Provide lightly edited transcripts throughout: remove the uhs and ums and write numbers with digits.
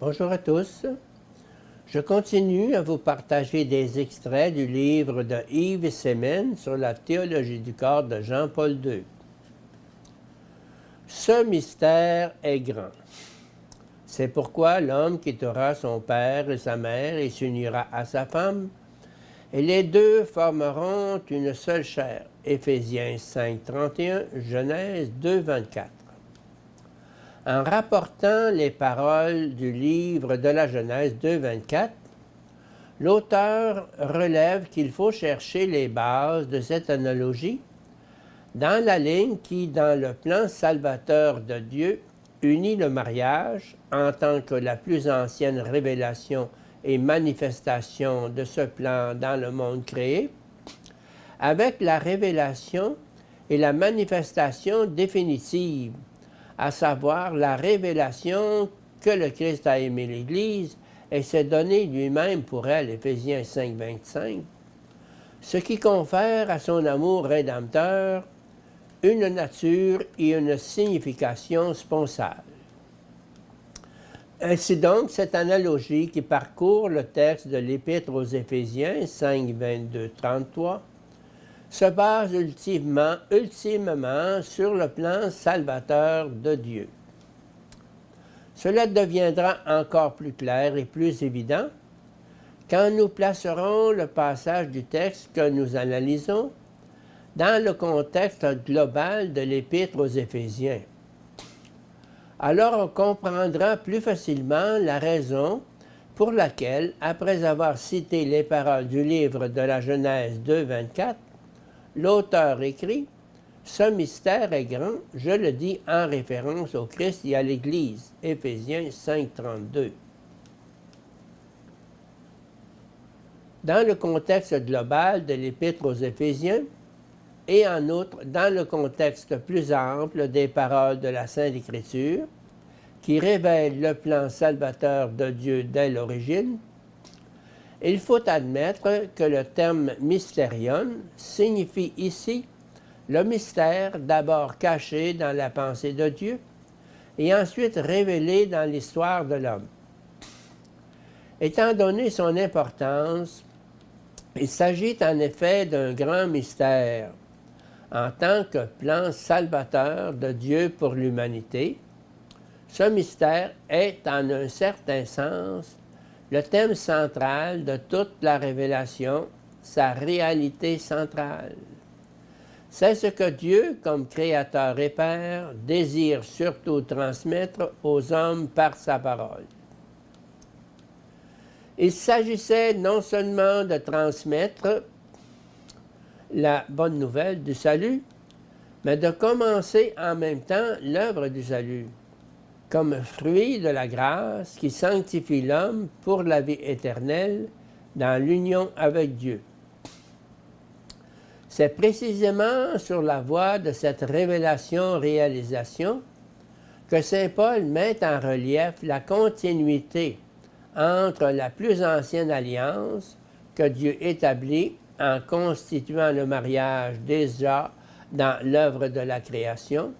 Bonjour à tous. Je continue à vous partager des extraits du livre de Yves Semen sur la théologie du corps de Jean-Paul II. Ce mystère est grand. C'est pourquoi l'homme quittera son père et sa mère et s'unira à sa femme, et les deux formeront une seule chair. Éphésiens 5, 31, Genèse 2, 24. En rapportant les paroles du livre de la Genèse 2, 24, l'auteur relève qu'il faut chercher les bases de cette analogie dans la ligne qui, dans le plan salvateur de Dieu, unit le mariage en tant que la plus ancienne révélation et manifestation de ce plan dans le monde créé, avec la révélation et la manifestation définitive, à savoir la révélation que le Christ a aimé l'Église et s'est donné lui-même pour elle, Éphésiens 5, 25, ce qui confère à son amour rédempteur une nature et une signification sponsale. C'est donc cette analogie qui parcourt le texte de l'Épître aux Éphésiens 5, 22, 33, se base ultimement sur le plan salvateur de Dieu. Cela deviendra encore plus clair et plus évident quand nous placerons le passage du texte que nous analysons dans le contexte global de l'Épître aux Éphésiens. Alors on comprendra plus facilement la raison pour laquelle, après avoir cité les paroles du livre de la Genèse 2, 24, l'auteur écrit « Ce mystère est grand, je le dis en référence au Christ et à l'Église. » Éphésiens 5, 32. Dans le contexte global de l'Épître aux Éphésiens, et en outre dans le contexte plus ample des paroles de la Sainte Écriture, qui révèlent le plan salvateur de Dieu dès l'origine, il faut admettre que le terme « mysterion » signifie ici le mystère d'abord caché dans la pensée de Dieu et ensuite révélé dans l'histoire de l'homme. Étant donné son importance, il s'agit en effet d'un grand mystère en tant que plan salvateur de Dieu pour l'humanité. Ce mystère est, en un certain sens, le thème central de toute la révélation, sa réalité centrale. C'est ce que Dieu, comme Créateur et Père, désire surtout transmettre aux hommes par sa parole. Il s'agissait non seulement de transmettre la bonne nouvelle du salut, mais de commencer en même temps l'œuvre du salut, comme fruit de la grâce qui sanctifie l'homme pour la vie éternelle dans l'union avec Dieu. C'est précisément sur la voie de cette révélation-réalisation que saint Paul met en relief la continuité entre la plus ancienne alliance que Dieu établit en constituant le mariage déjà dans l'œuvre de la création,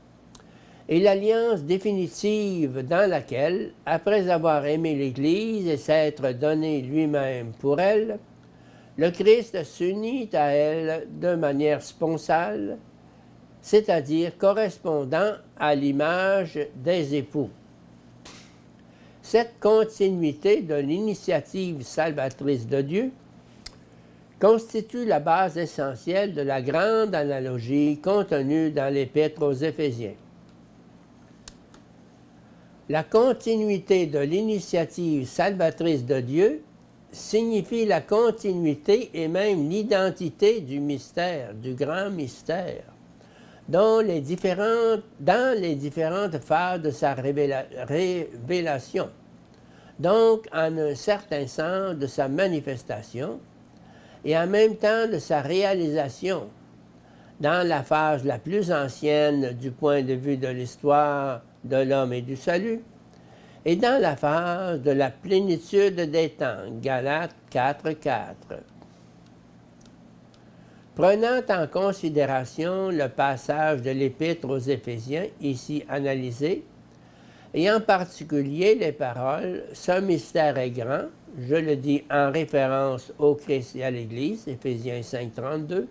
et l'alliance définitive dans laquelle, après avoir aimé l'Église et s'être donné lui-même pour elle, le Christ s'unit à elle de manière sponsale, c'est-à-dire correspondant à l'image des époux. Cette continuité de l'initiative salvatrice de Dieu constitue la base essentielle de la grande analogie contenue dans l'Épître aux Éphésiens. La continuité de l'initiative salvatrice de Dieu signifie la continuité et même l'identité du mystère, du grand mystère, dans les différentes phases de sa révélation, donc en un certain sens de sa manifestation, et en même temps de sa réalisation, dans la phase la plus ancienne du point de vue de l'histoire de l'homme et du salut, et dans la phase de la plénitude des temps, Galates 4, 4. Prenant en considération le passage de l'Épître aux Éphésiens, ici analysé, et en particulier les paroles « Ce mystère est grand », je le dis en référence au Christ et à l'Église, Éphésiens 5, 32.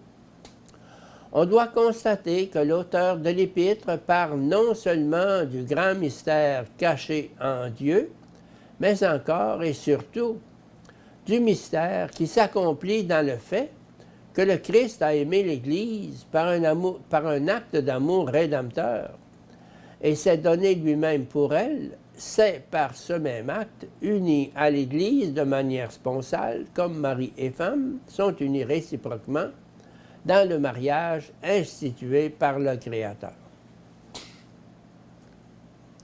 On doit constater que l'auteur de l'Épître parle non seulement du grand mystère caché en Dieu, mais encore et surtout du mystère qui s'accomplit dans le fait que le Christ a aimé l'Église par un acte d'amour rédempteur et s'est donné lui-même pour elle, c'est par ce même acte uni à l'Église de manière sponsale, comme mari et femme sont unis réciproquement dans le mariage institué par le Créateur.